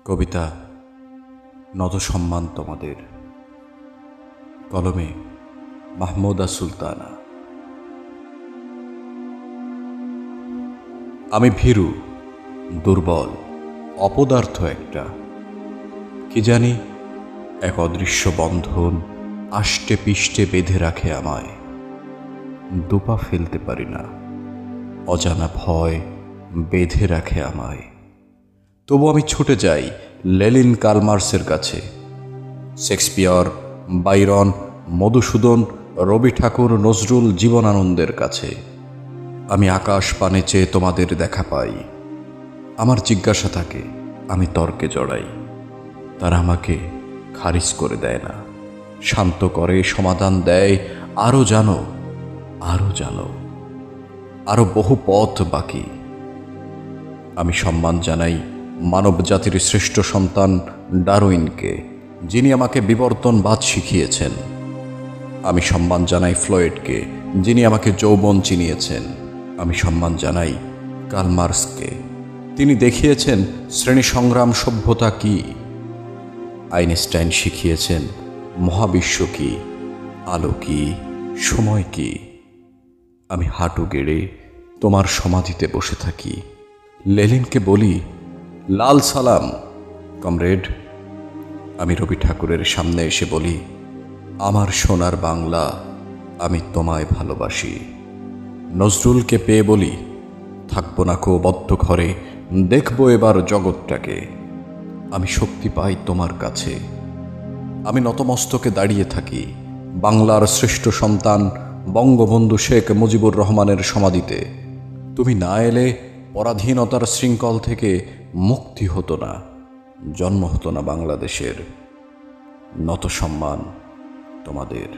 কবিতা নত সম্মান তোমাদের। কলমে মাহমুদা সুলতানা। আমি ভীরু, দুর্বল, অপদার্থ একটা। কি জানি এক অদৃশ্য বন্ধন আষ্টে পিষ্টে বেঁধে রাখে আমায়। দুপা ফেলতে পারি না, অজানা ভয় বেঁধে রাখে আমায়। তবু আমি ছুটে যাই লেনিন, কার্ল মার্ক্সের কাছে, শেক্সপিয়র, বাইরন, মধুসূদন, রবি ঠাকুর, নজরুল, জীবনানন্দের কাছে। আমি আকাশ পানে চেয়ে তোমাদের দেখা পাই। আমার জিজ্ঞাসা থাকে, আমি তর্কে জড়াই। তারা আমাকে খারিজ করে দেয় না, শান্ত করে, সমাধান দেয়। আরও জানো, আরও জানো, আরও বহু পথ বাকি। আমি সম্মান জানাই মানব জাতির শ্রেষ্ঠ সন্তান ডারউইনকে, যিনি আমাকে বিবর্তনবাদ শিখিয়েছেন। আমি সম্মান জানাই ফ্লয়েডকে, যিনি আমাকে যৌবন চিনিয়েছেন। আমি সম্মান জানাই কার্ল মার্ক্সকে, তিনি দেখিয়েছেন শ্রেণী সংগ্রাম সভ্যতা কি। আইনস্টাইন শিখিয়েছেন মহাবিশ্ব কি, আলো কি, সময় কি। আমি হাঁটু গেড়ে তোমার সমাধিতে বসে থাকি। লেনিনকে বলি, লাল সালাম কমরেড। আমি রবি ঠাকুরের সামনে এসে বলি, আমার সোনার বাংলা, আমি তোমায় ভালোবাসি। নজরুলকে পেয়ে বলি, থাকবো না কো বদ্ধ ঘরে, দেখবো এবার জগৎটাকে। আমি শক্তি পাই তোমার কাছে। আমি নতমস্তকে দাঁড়িয়ে থাকি বাংলার শ্রেষ্ঠ সন্তান বঙ্গবন্ধু শেখ মুজিবুর রহমানের সমাধিতে। তুমি না এলে পরাধীনতার শৃঙ্খল থেকে মুক্তি হতো না, জন্ম হতো না বাংলাদেশের। নত সম্মান তোমাদের।